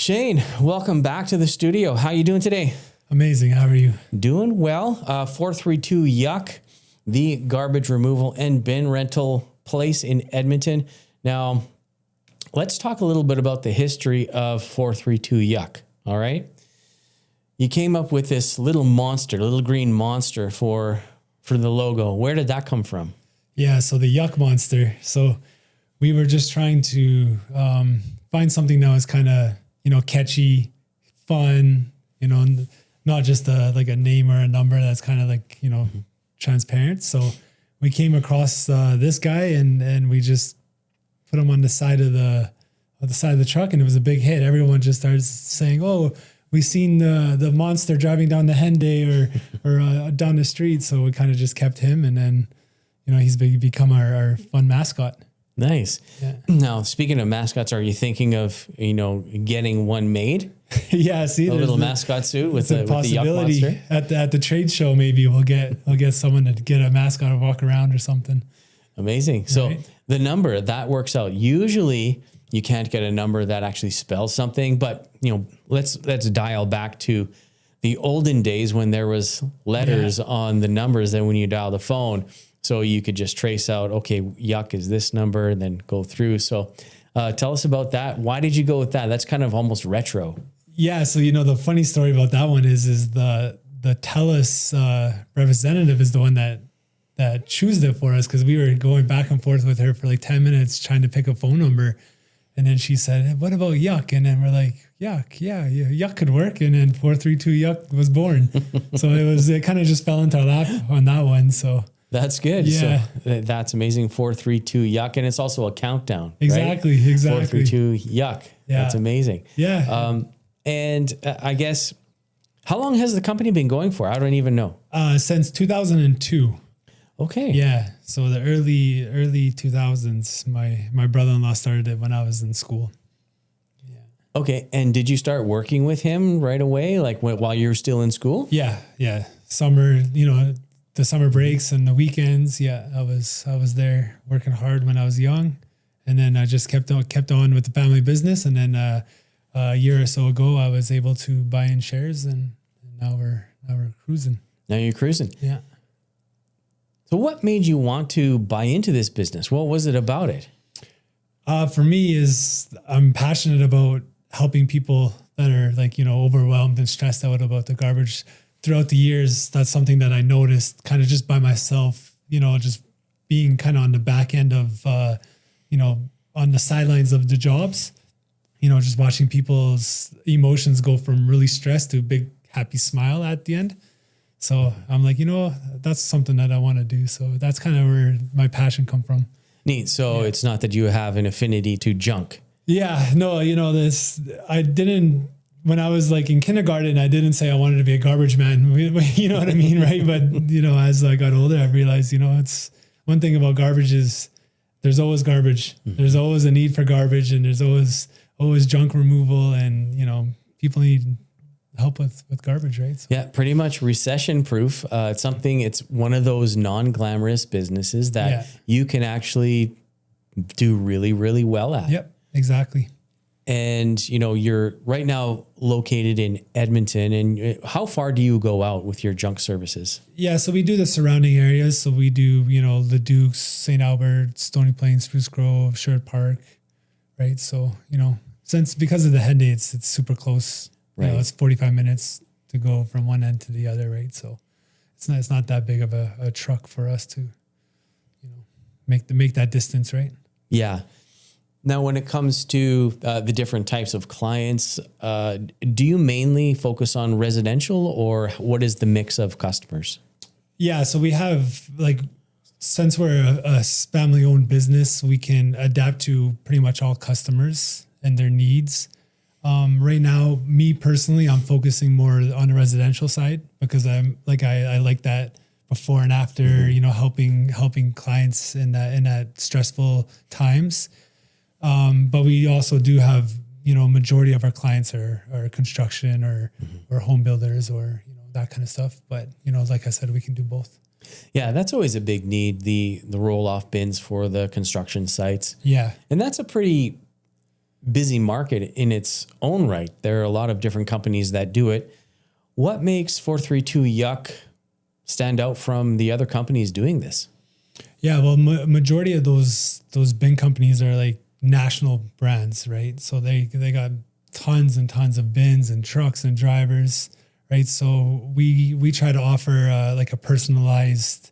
Shane, welcome back to the studio. How you doing today? Amazing. How are you? Doing well. 432 Yuck, the garbage removal and bin rental place in Edmonton. Now, let's talk a little bit about the history of 432 Yuck. All right. You came up with this little green monster for the logo. Where did that come from? Yeah, so the Yuck Monster. So we were just trying to find something that was kind of, catchy, fun, not just a name or a number that's kind of transparent. So we came across this guy and we just put him on the side of the truck, and it was a big hit. Everyone just started saying, "Oh, we seen the monster driving down the Henday or down the street." So we kind of just kept him, and then he's become our fun mascot. Nice. Yeah. Now, speaking of mascots, are you thinking of getting one made? Yeah, see, a little mascot suit with the possibility Yuck Monster? at the trade show. Maybe we'll get someone to get a mascot and walk around or something. Amazing. So the number that works out. Usually you can't get a number that actually spells something, but let's dial back to the olden days when there was letters on the numbers. Then when you dial the phone, so you could just trace out, okay, Yuck is this number, and then go through. So tell us about that. Why did you go with that? That's kind of almost retro. Yeah. So, the funny story about that one is the TELUS representative is the one that chose it for us, because we were going back and forth with her for 10 minutes trying to pick a phone number. And then she said, "Hey, what about Yuck?" And then we're like, Yuck, yeah, Yuck could work. And then 432 Yuck was born. So it kind of just fell into our lap on that one. So that's good. Yeah. So that's amazing. 432 Yuck. And it's also a countdown. Exactly. Right? Exactly. 432 Yuck. Yeah. That's amazing. Yeah. And I guess, how long has the company been going for? I don't even know. Since 2002. Okay. Yeah. So the early 2000s, my brother-in-law started it when I was in school. Yeah. Okay. And did you start working with him right away? While you were still in school? Yeah. Yeah. Summer, the summer breaks and the weekends. Yeah. I was there working hard when I was young, and then I just kept on with the family business. And then, a year or so ago, I was able to buy in shares, and now we're cruising. Now you're cruising. Yeah. So what made you want to buy into this business? What was it about it? For me is I'm passionate about helping people that are overwhelmed and stressed out about the garbage. Throughout the years, that's something that I noticed kind of just by myself, just being kind of on the back end of, on the sidelines of the jobs, just watching people's emotions go from really stressed to a big happy smile at the end. So I'm like, that's something that I want to do. So that's kind of where my passion come from. Neat. So It's not that you have an affinity to junk. Yeah, no, I didn't, when I was in kindergarten, I didn't say I wanted to be a garbage man. You know what I mean? Right. But, as I got older, I realized, it's one thing about garbage is there's always garbage. Mm-hmm. There's always a need for garbage, and there's always junk removal, and, people need help with garbage, right? So. Yeah, pretty much recession proof. It's one of those non-glamorous businesses that you can actually do really, really well at. Yep, exactly. And, you're right now located in Edmonton, and how far do you go out with your junk services? Yeah, so we do the surrounding areas. So we do, Leduc, St. Albert, Stony Plain, Spruce Grove, Sherwood Park, right? So, because of the Henday, it's super close. Right. It's 45 minutes to go from one end to the other, right? So it's not that big of a truck for us to, make that distance, right? Yeah. Now, when it comes to the different types of clients, do you mainly focus on residential, or what is the mix of customers? Yeah, so we have since we're a family-owned business, we can adapt to pretty much all customers and their needs. Right now, me personally, I'm focusing more on the residential side, because I like that before and after, helping clients in that stressful times. But we also do have, majority of our clients are construction or home builders or, that kind of stuff. But, like I said, we can do both. Yeah, that's always a big need, the roll-off bins for the construction sites. Yeah. And that's a pretty busy market in its own right. There are a lot of different companies that do it. What makes 432 Yuck stand out from the other companies doing this? Yeah, well, majority of those bin companies are like national brands, right? So they got tons and tons of bins and trucks and drivers, right? So we try to offer like a personalized,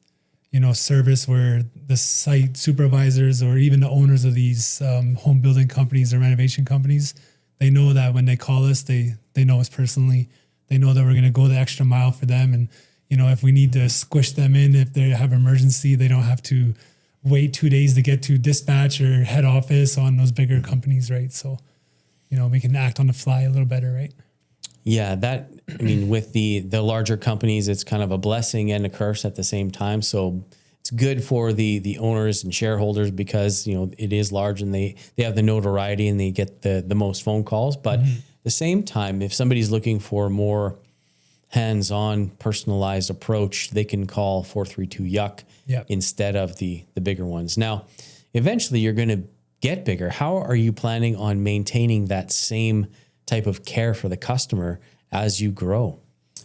service where the site supervisors or even the owners of these home building companies or renovation companies, they know that when they call us, they know us personally. They know that we're going to go the extra mile for them. And, if we need to squish them in, if they have emergency, they don't have to wait 2 days to get to dispatch or head office on those bigger companies, right? So, we can act on the fly a little better, right? Yeah, with the larger companies, it's kind of a blessing and a curse at the same time. So it's good for the owners and shareholders because, it is large and they have the notoriety and they get the most phone calls. But at the same time, if somebody's looking for more hands-on personalized approach, they can call 432 Yuck instead of the bigger ones. Now, eventually you're going to get bigger. How are you planning on maintaining that same type of care for the customer as you grow?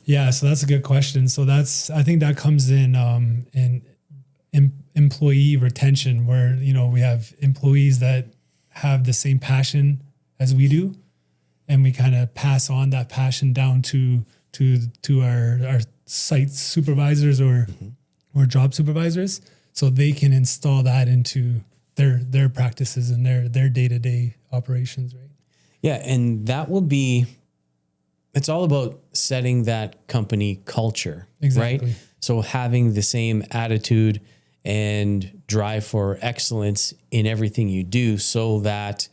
Yeah, so that's a good question. So I think that comes in employee retention, where we have employees that have the same passion as we do, and we kind of pass on that passion down to our site supervisors or job supervisors, so they can install that into their practices and their day-to-day operations, right? Yeah, and it's all about setting that company culture, exactly. Right? So having the same attitude and drive for excellence in everything you do so that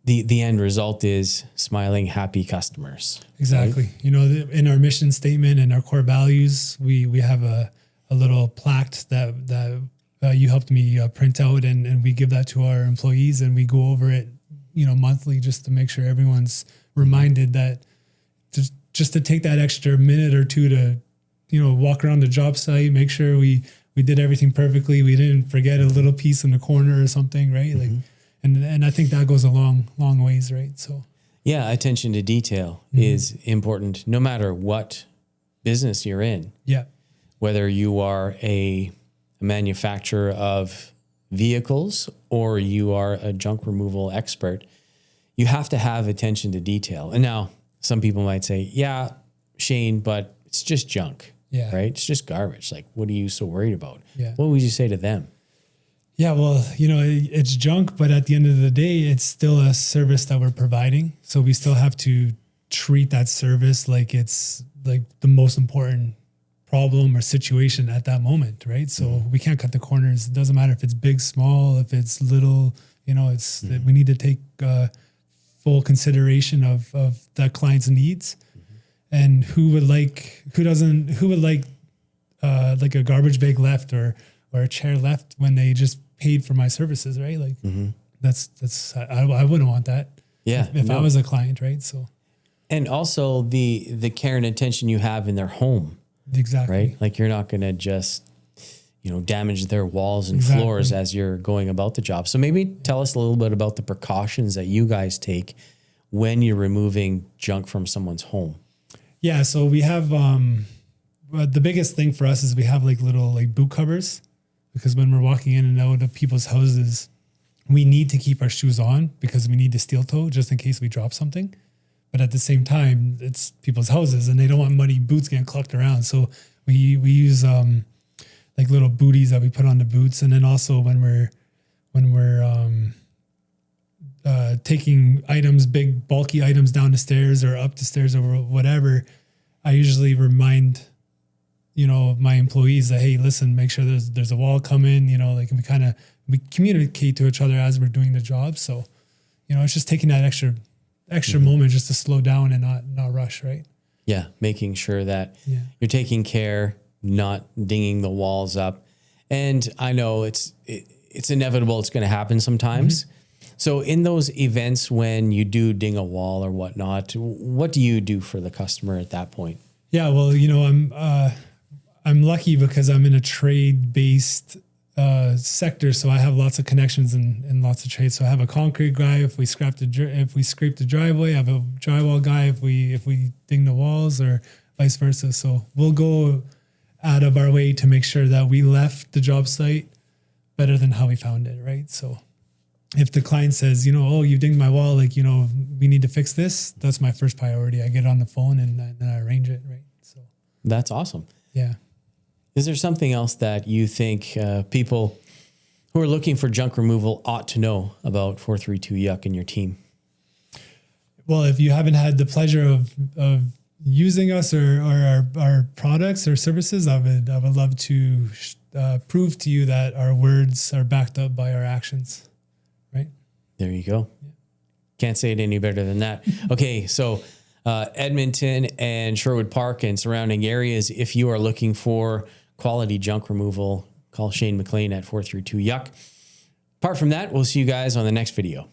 the end result is smiling, happy customers. Exactly. Right? In our mission statement and our core values, we have a little plaque that you helped me print out, and we give that to our employees, and we go over it, monthly, just to make sure everyone's reminded that just to take that extra minute or two to, walk around the job site, make sure we did everything perfectly. We didn't forget a little piece in the corner or something, right? Like, and I think that goes a long ways, right? So yeah, attention to detail is important no matter what business you're in. Yeah. Whether you are a manufacturer of vehicles or you are a junk removal expert, you have to have attention to detail. And now some people might say, yeah, Shane, but it's just junk, right? It's just garbage. Like, what are you so worried about? Yeah. What would you say to them? Yeah, well, it's junk, but at the end of the day, it's still a service that we're providing. So we still have to treat that service like it's like the most important problem or situation at that moment, right? So we can't cut the corners. It doesn't matter if it's big, small, if it's little, it's we need to take full consideration of that client's needs. And who would like a garbage bag left or a chair left when they just paid for my services, right? Like that's I wouldn't want that. Yeah. If I was a client, right? So, and also the care and attention you have in their home. Exactly. Right? Like you're not going to just, damage their walls and floors as you're going about the job. So maybe tell us a little bit about the precautions that you guys take when you're removing junk from someone's home. Yeah. So we have, the biggest thing for us is we have little boot covers, because when we're walking in and out of people's houses, we need to keep our shoes on because we need to steel toe just in case we drop something. But at the same time, it's people's houses and they don't want muddy boots getting clucked around. So we use little booties that we put on the boots. And then also when we're taking items, big bulky items down the stairs or up the stairs or whatever, I usually remind my employees that, hey, listen, make sure there's a wall coming, we communicate to each other as we're doing the job. So, it's just taking that extra moment just to slow down and not rush, right? Yeah, making sure that you're taking care, not dinging the walls up. And I know it's inevitable, it's going to happen sometimes. So in those events when you do ding a wall or whatnot, what do you do for the customer at that point? Yeah, well, I'm lucky because I'm in a trade-based sectors, so I have lots of connections in lots of trades. So I have a concrete guy if we scrape the driveway. I have a drywall guy if we ding the walls, or vice versa. So we'll go out of our way to make sure that we left the job site better than how we found it, right? So if the client says, oh, you dinged my wall, like, we need to fix this, that's my first priority. I get on the phone and then I arrange it, right? So that's awesome. Yeah. Is there something else that you think people who are looking for junk removal ought to know about 432 Yuck and your team? Well, if you haven't had the pleasure of using us or our products or services, I would love to prove to you that our words are backed up by our actions. Right. There you go. Yeah. Can't say it any better than that. Okay. So Edmonton and Sherwood Park and surrounding areas, if you are looking for quality junk removal, call Shane McLean at 432 Yuck. Apart from that, we'll see you guys on the next video.